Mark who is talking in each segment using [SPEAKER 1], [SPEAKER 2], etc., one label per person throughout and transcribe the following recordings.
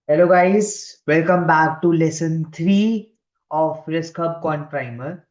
[SPEAKER 1] Hello guys, welcome back to lesson 3 of Risk Hub Quant Primer.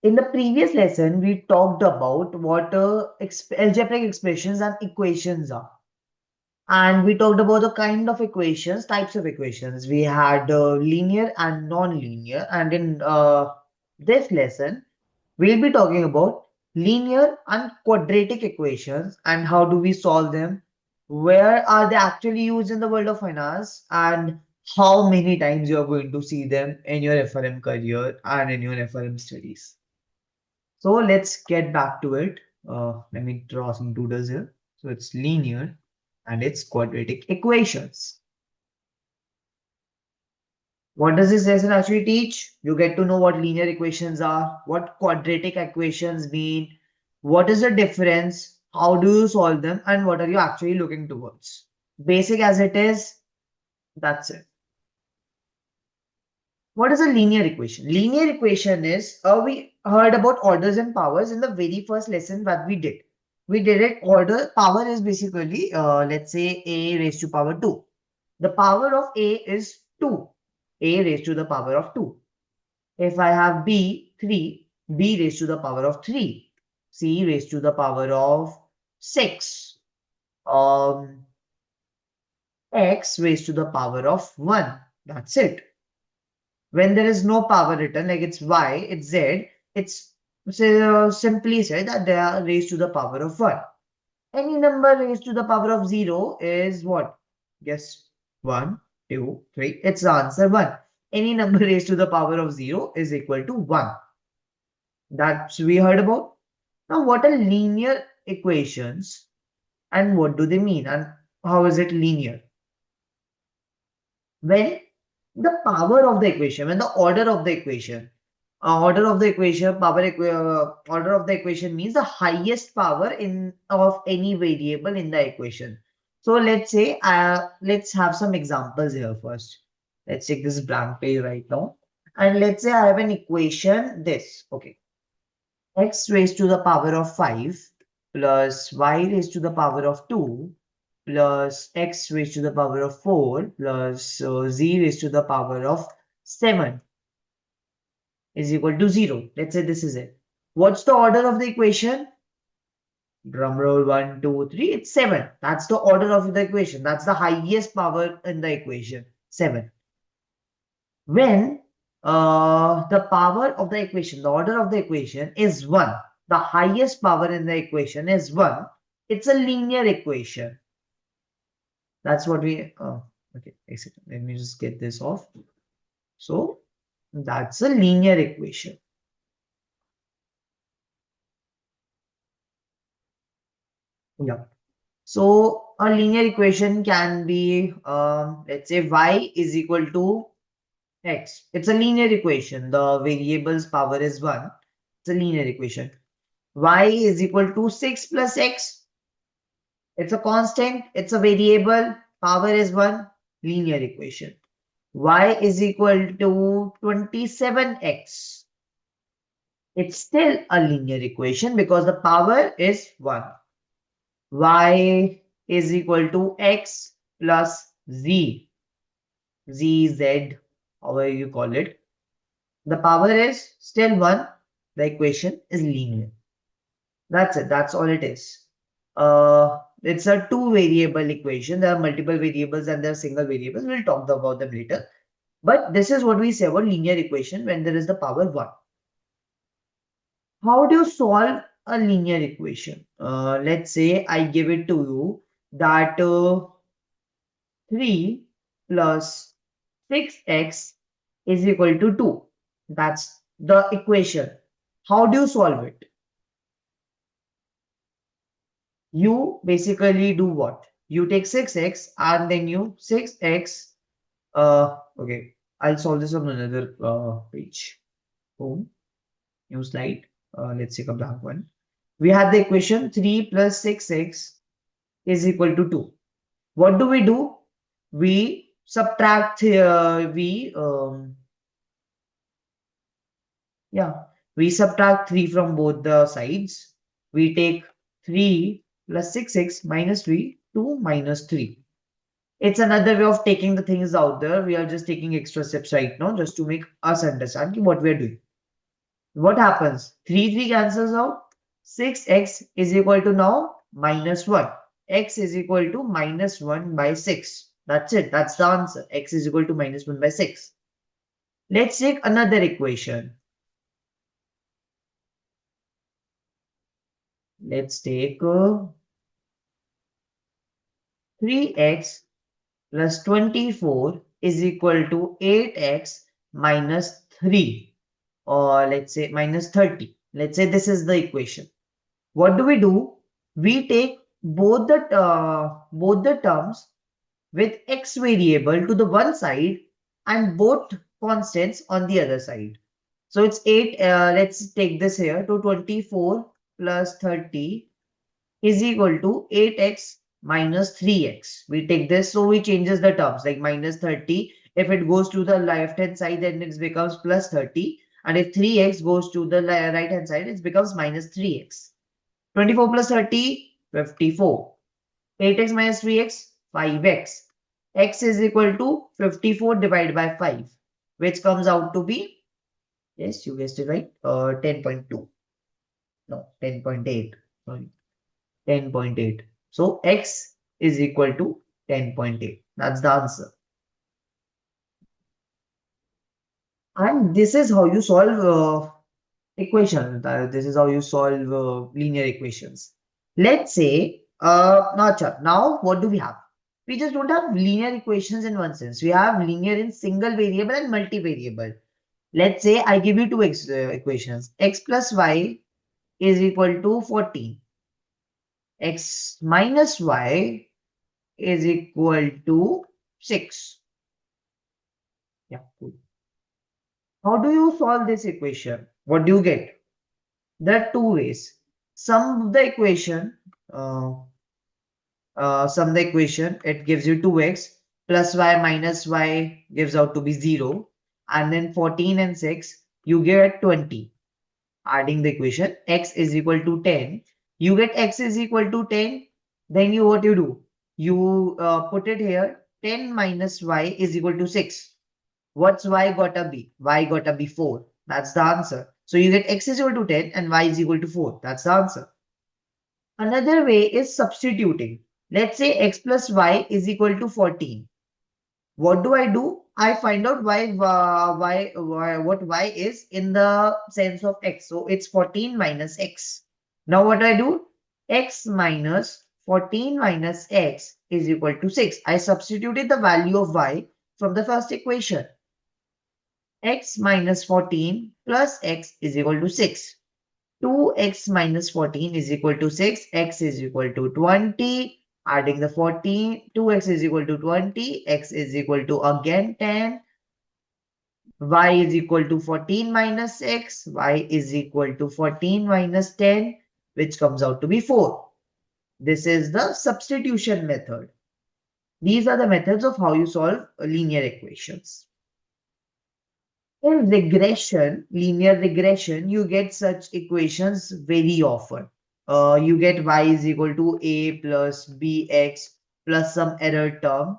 [SPEAKER 1] In the previous lesson, we talked about what algebraic expressions and equations are. And we talked about the kind of equations, types of equations. We had linear and non-linear. And in this lesson, we'll be talking about linear and quadratic equations and how do we solve them, where are they actually used in the world of finance, and how many times you're going to see them in your FRM career and in your FRM studies. So let's get back to it. Let me draw some doodles here. So it's linear and it's quadratic equations. What does this lesson actually teach? You get to know what linear equations are, what quadratic equations mean, what is the difference, how do you solve them, and what are you actually looking towards. Basic as it is, that's it. What is a linear equation? Linear equation is, we heard about orders and powers in the very first lesson that we did. We did it, power is basically, let's say a raised to power 2. The power of a is 2, a raised to the power of 2. If I have b, 3, b raised to the power of 3, c raised to the power of 6, um, x raised to the power of 1. That's it. When there is no power written, like it's y, it's z, it's simply said that they are raised to the power of 1. Any number raised to the power of 0 is what? Guess 1, 2, 3. It's the answer 1. Any number raised to the power of 0 is equal to 1. That's we heard about. Now, what are linear equations and what do they mean and how is it linear? When the power of the equation, when the order of the equation, order of the equation means the highest power in of any variable in the equation. So let's say, let's have some examples here first. Let's take this blank page right now. And let's say I have an equation, this, okay. X raised to the power of 5 plus y raised to the power of 2 plus x raised to the power of 4 plus z raised to the power of 7 is equal to 0. Let's say this is it. What's the order of the equation? Drum roll, 1, 2, 3. It's 7. That's the order of the equation. That's the highest power in the equation. 7. When the power of the equation, the order of the equation is 1, the highest power in the equation is 1, it's a linear equation. That's what we, okay, let me just get this off. So that's a linear equation. Yeah. So a linear equation can be, let's say y is equal to x. It's a linear equation. The variable's power is 1. It's a linear equation. Y is equal to 6 plus x. It's a constant. It's a variable. Power is 1. Linear equation. Y is equal to 27x. It's still a linear equation because the power is 1. Y is equal to x plus z. Z, z, however you call it. The power is still 1. The equation is linear. That's it. That's all it is. It's a two variable equation. There are multiple variables and there are single variables. We'll talk about them later. But this is what we say about linear equation when there is the power 1. How do you solve a linear equation? Let's say I give it to you that 3 plus 6x is equal to 2. That's the equation. How do you solve it? You basically do what? You take 6x and then you 6x. Okay, I'll solve this on another page. Home, new slide. Let's take a blank one. We have the equation 3 plus 6x is equal to 2. What do? We subtract we subtract 3 from both the sides. We take 3 plus 6x minus 3, 2 minus 3. It's another way of taking the things out there. We are just taking extra steps right now just to make us understand what we are doing. What happens? 3 cancels out. 6x is equal to now minus 1. X is equal to minus 1 by 6. That's it. That's the answer. X is equal to minus 1 by 6. Let's take another equation. Let's take 3x plus 24 is equal to 8x minus 3, or let's say minus 30. Let's say this is the equation. What do? We take both the terms with x variable to the one side and both constants on the other side. So it's 8, let's take this here, to 24 plus 30 is equal to 8x minus 3x. We take this, so we changes the terms, like minus 30. If it goes to the left hand side, then it becomes plus 30. And if 3x goes to the right hand side, it becomes minus 3x. 24 plus 30, 54. 8x minus 3x, 5x. X is equal to 54 divided by 5, which comes out to be, yes, you guessed it right, 10.2. No, 10.8. Sorry. 10.8. So x is equal to 10.8. That's the answer. And this is how you solve equations. This is how you solve linear equations. Let's say, now what do we have? We just don't have linear equations in one sense. We have linear in single variable and multivariable. Let's say I give you two equations. X plus y is equal to 14. X minus y is equal to 6. Yeah, cool. How do you solve this equation? What do you get? There are two ways. Sum the equation, uh, it gives you 2x plus y minus y gives out to be 0. And then 14 and 6, you get 20. Adding the equation, x is equal to 10. You get x is equal to 10. Then what you do? You put it here. 10 minus y is equal to 6. What's y gotta be? Y gotta be 4. That's the answer. So you get x is equal to 10 and y is equal to 4. That's the answer. Another way is substituting. Let's say x plus y is equal to 14. What do? I find out what y is in the sense of x. So it's 14 minus x. Now what do? X minus 14 minus x is equal to 6. I substituted the value of y from the first equation. X minus 14 plus x is equal to 6. 2x minus 14 is equal to 6. X is equal to 20. Adding the 14, 2x is equal to 20. X is equal to again 10. Y is equal to 14 minus x. Y is equal to 14 minus 10, which comes out to be 4. This is the substitution method. These are the methods of how you solve linear equations. In regression, linear regression, you get such equations very often. You get y is equal to a plus bx plus some error term.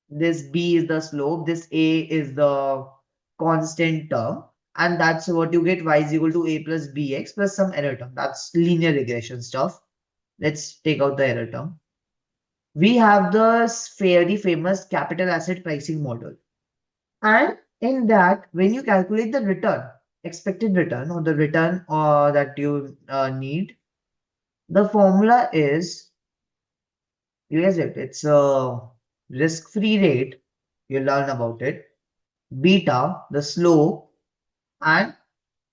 [SPEAKER 1] This b is the slope, this a is the constant term, and that's what you get, y is equal to a plus bx plus some error term. That's linear regression stuff. Let's take out the error term. We have the very famous capital asset pricing model. And in that, when you calculate the return, expected return, or the return that you need, the formula is, you guys it, it's a risk-free rate, you learn about it, beta, the slope, and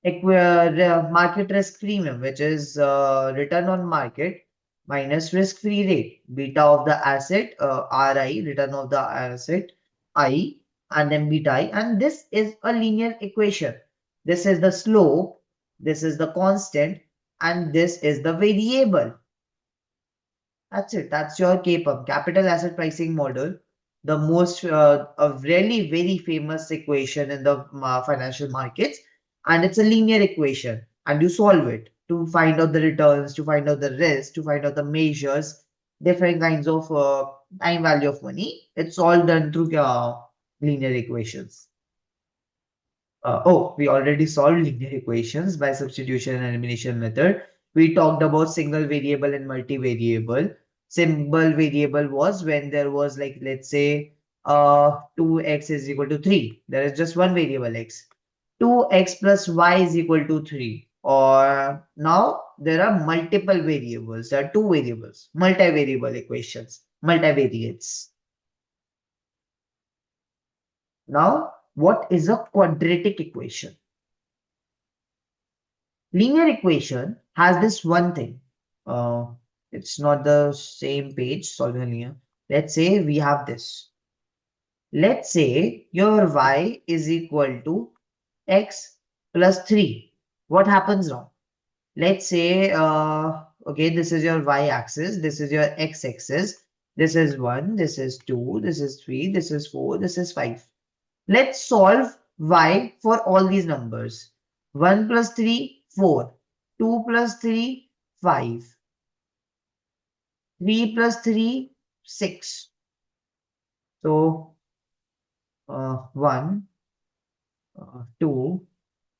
[SPEAKER 1] market risk premium, which is return on market minus risk-free rate, beta of the asset, RI, return of the asset, I, and then beta I, and this is a linear equation. This is the slope, this is the constant, and this is the variable. That's it. That's your CAPM, capital asset pricing model. The most, a really very famous equation in the financial markets. And it's a linear equation. And you solve it to find out the returns, to find out the risk, to find out the measures. different kinds of time value of money. It's all done through linear equations. We already solved linear equations by substitution and elimination method. We talked about single variable and multivariable. Single variable was when there was, like, let's say 2x is equal to 3. There is just one variable x. 2x plus y is equal to 3. Or now there are multiple variables. There are two variables, multivariable equations, multivariates. Now, what is a quadratic equation? Linear equation has this one thing. Uh, it's not the same page, solving a linear. Let's say we have this. Let's say your y is equal to x plus 3. What happens now? Let's say, okay, this is your y-axis, this is your x-axis, this is 1, this is 2, this is 3, this is 4, this is 5. Let's solve y for all these numbers. 1 plus 3, 4. 2 plus 3, 5. 3 plus 3, 6. So, 1, 2,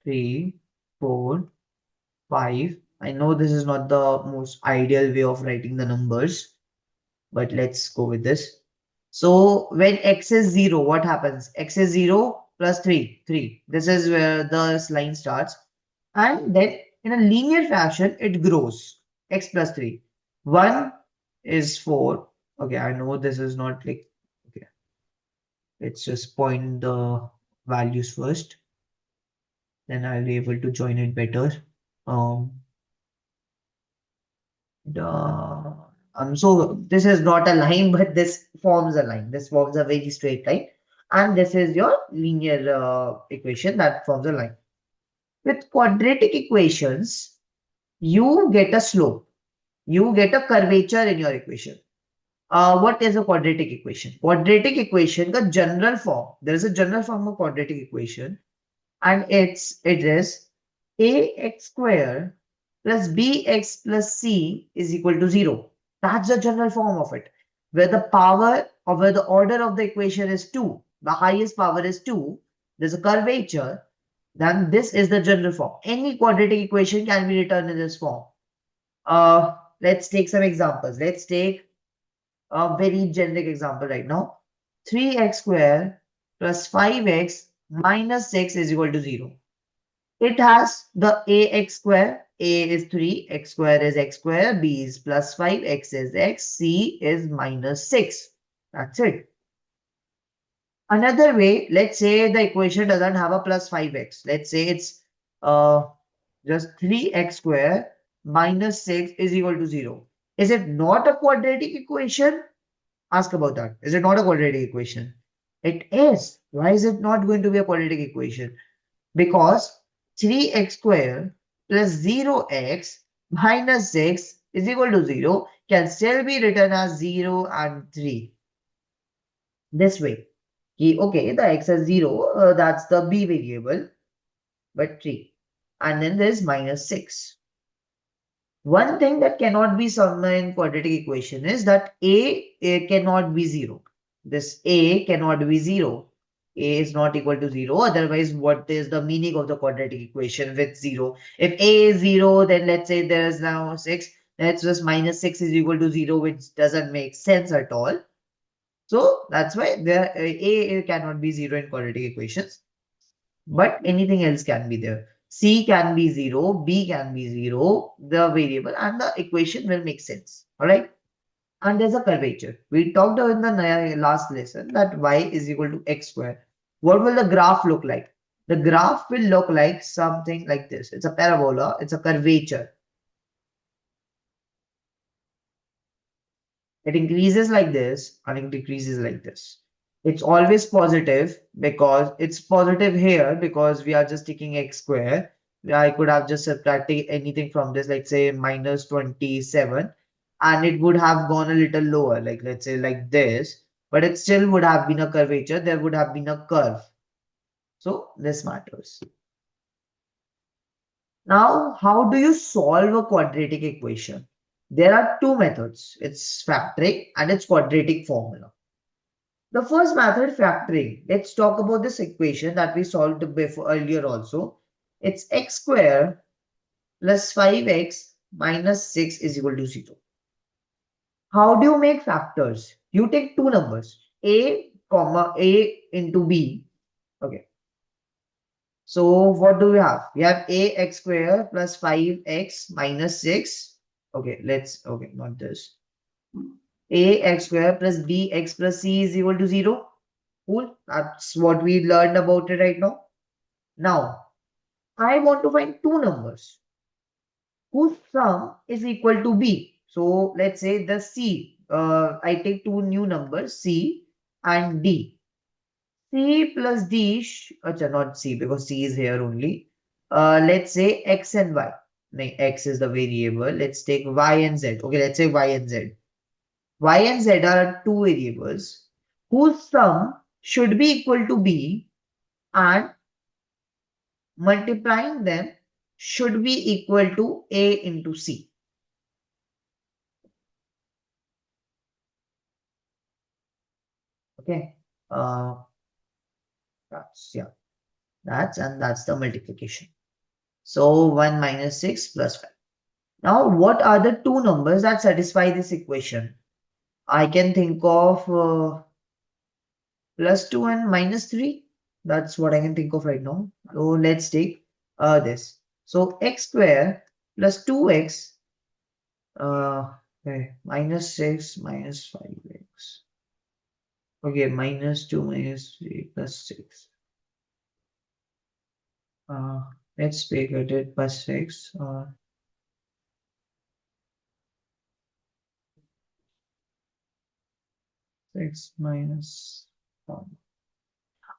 [SPEAKER 1] 3, 4, 5. I know this is not the most ideal way of writing the numbers, but let's go with this. So when x is 0, what happens? X is 0 plus 3, 3. This is where the line starts. And then in a linear fashion, it grows. X plus 3. 1 is 4. Okay, I know this is not like, okay, let's just point the values first. Then I'll be able to join it better. Um, so this is not a line, but this forms a line. This forms a very straight line. And this is your linear equation that forms a line. With quadratic equations, you get a slope. You get a curvature in your equation. What is a quadratic equation? Quadratic equation, the general form. There is a general form of quadratic equation, and it is ax square plus bx plus c is equal to 0. That's the general form of it. Where the power or where the order of the equation is 2, the highest power is 2, there's a curvature, then this is the general form. Any quadratic equation can be written in this form. Let's take some examples. Let's take a very generic example right now. 3x square plus 5x minus 6 is equal to 0. It has the ax square. A is 3, x square is x square, b is plus 5, x is x, c is minus 6. That's it. Another way, let's say the equation doesn't have a plus 5x. Let's say it's uh, just 3x square minus 6 is equal to 0. Is it not a quadratic equation? Ask about that. Is it not a quadratic equation? It is. Why is it not going to be a quadratic equation? Because 3x square plus 0x minus 6 is equal to 0 can still be written as 0 and 3. This way. Okay, the x is 0, that's the b variable, but 3. And then there's minus 6. One thing that cannot be summed in quadratic equation is that a cannot be 0. This a cannot be 0. A is not equal to 0. Otherwise, what is the meaning of the quadratic equation with 0? If a is 0, then let's say there is now 6. That's just minus 6 is equal to 0, which doesn't make sense at all. So that's why a cannot be 0 in quadratic equations. But anything else can be there. C can be 0, B can be 0, the variable, and the equation will make sense. All right. And there's a curvature. We talked in the last lesson that y is equal to x square. What will the graph look like? The graph will look like something like this. It's a parabola. It's a curvature. It increases like this and it decreases like this. It's always positive because it's positive here because we are just taking x square. I could have just subtracted anything from this, like say minus 27, and it would have gone a little lower, like let's say like this, but it still would have been a curvature. There would have been a curve. So this matters. Now, how do you solve a quadratic equation? There are two methods. It's factoring and it's quadratic formula. The first method, factoring. Let's talk about this equation that we solved before earlier also. It's x square plus 5x minus 6 is equal to 0. How do you make factors? You take two numbers, a comma a into b. Okay. So what do we have? We have ax square plus 5x minus 6. Okay, okay, not this. Ax square plus bx plus c is equal to 0. Cool. That's what we learned about it right now. Now, I want to find two numbers whose sum is equal to b. So let's say the c. I take two new numbers, c and d. C plus D, acha, not C because C is here only. Let's say X and Y. No, X is the variable. Let's take Y and Z. Okay, let's say Y and Z. Y and Z are two variables whose sum should be equal to B and multiplying them should be equal to A into C. Okay. Uh, that's the multiplication. So 1 minus 6 plus 5. Now, what are the two numbers that satisfy this equation? I can think of plus 2 and minus 3. That's what I can think of right now. So let's take this. So x square plus 2x okay, minus 6 minus 5x. Okay, minus 2 minus 3 plus 6. Uh, let's make it plus 6. 6 minus 1.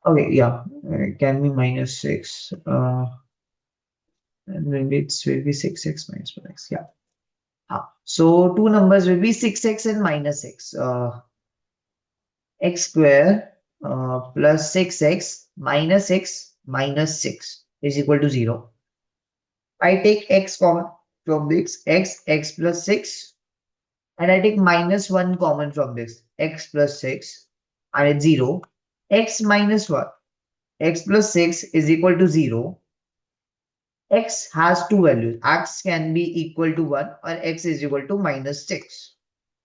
[SPEAKER 1] Okay, yeah, it can be minus 6. And maybe it will be 6x minus 1x. Yeah. So two numbers will be 6x and minus 6. X square plus 6x minus x minus 6 is equal to 0. I take x common from this, x plus 6. And I take minus 1 common from this, x plus 6. And it's 0. X minus 1. X plus 6 is equal to 0. X has two values. X can be equal to 1 or x is equal to minus 6.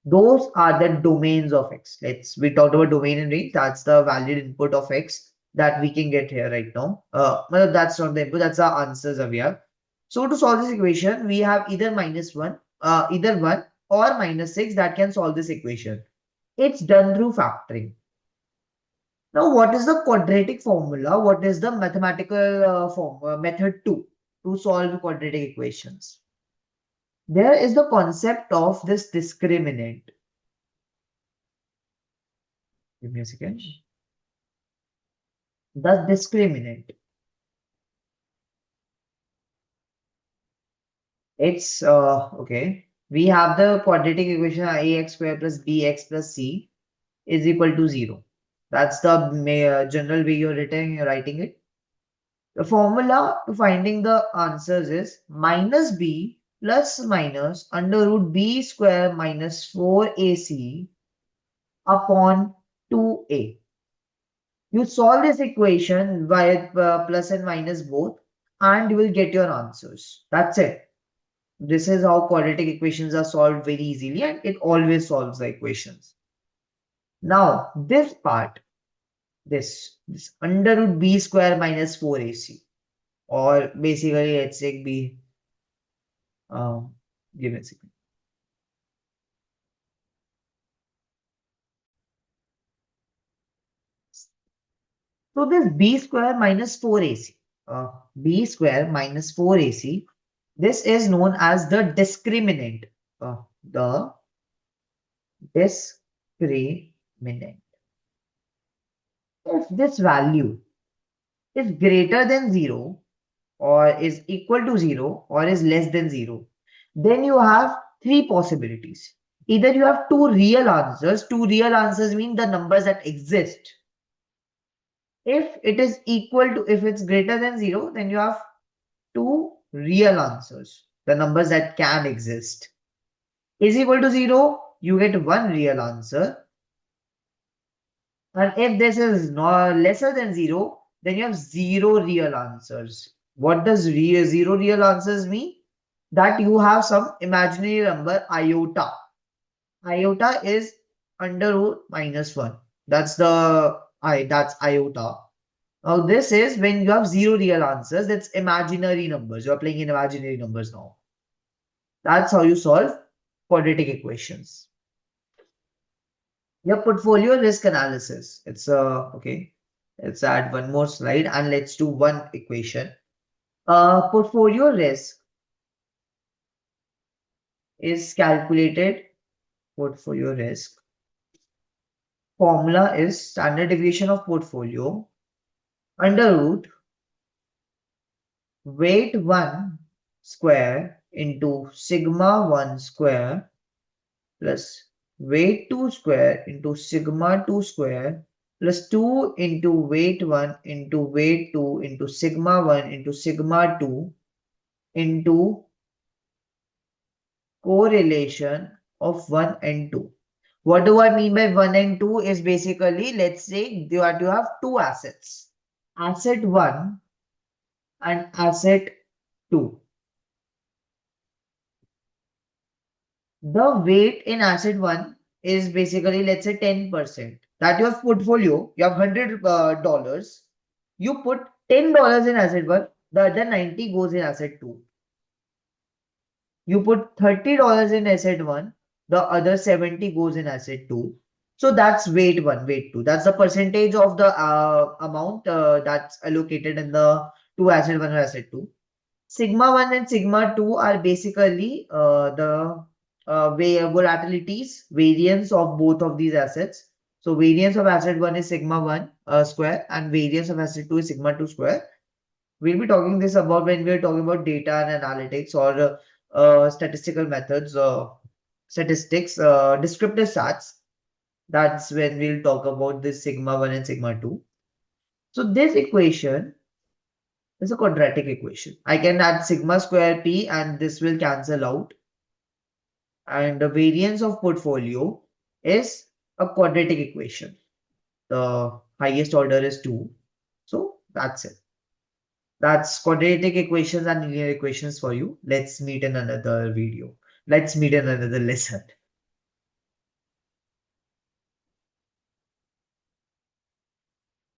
[SPEAKER 1] Those are the domains of x. We talked about domain and range. That's the valid input of x that we can get here right now. Well, that's not the input, that's our answers over here. So to solve this equation, we have either minus 1, either 1 or minus 6 that can solve this equation. It's done through factoring. Now, what is the quadratic formula? What is the mathematical method to solve quadratic equations? There is the concept of this discriminant. Give me a second. The discriminant. It's okay. We have the quadratic equation ax square plus bx plus c is equal to 0. That's the general way you're writing it. The formula to finding the answers is minus b plus minus under root b square minus 4ac upon 2a. You solve this equation by plus and minus both and you will get your answers. That's it. This is how quadratic equations are solved very easily and it always solves the equations. Now, this part, this under root b square minus 4ac, or basically let's say b, give me a second. So this b square minus 4ac, b square minus 4ac, this is known as the discriminant. The discriminant. If this value is greater than 0 or is equal to 0 or is less than 0, then you have three possibilities. Either you have two real answers. Two real answers mean the numbers that exist. If it is equal to, if it's greater than 0, then you have two real answers, the numbers that can exist. is equal to 0, you get one real answer. And if this is not lesser than 0, then you have zero real answers. What does zero real answers mean? That you have some imaginary number iota. Iota is under root minus 1. That's iota. Now this is when you have zero real answers, that's imaginary numbers. You're playing in imaginary numbers now. That's how you solve quadratic equations. Your portfolio risk analysis. It's okay. Let's add one more slide and let's do one equation. Portfolio risk is calculated. Portfolio risk formula is standard deviation of portfolio under root weight 1 square into sigma 1 square plus weight 2 square into sigma 2 square plus 2 into weight 1 into weight 2 into sigma 1 into sigma 2 into correlation of 1 and 2. What do I mean by 1 and 2 is basically, let's say you have two assets, asset 1 and asset 2. The weight in asset 1 is basically, let's say 10%. That your portfolio, you have $100. You put $10 in asset 1, the other 90 goes in asset 2. You put $30 in asset 1, the other 70 goes in asset 2. So that's weight 1, weight 2. That's the percentage of the amount that's allocated in the two asset 1 or asset 2. Sigma 1 and sigma 2 are basically the volatilities, variance of both of these assets. So variance of asset 1 is sigma 1 square and variance of asset 2 is sigma 2 square. We'll be talking this about when we're talking about data and analytics or statistical methods, statistics, descriptive stats. That's when we'll talk about this sigma 1 and sigma 2. So this equation is a quadratic equation. I can add sigma square p and this will cancel out. And the variance of portfolio is a quadratic equation. The highest order is 2. So that's it. That's quadratic equations and linear equations for you. Let's meet in another video. Let's meet in another lesson.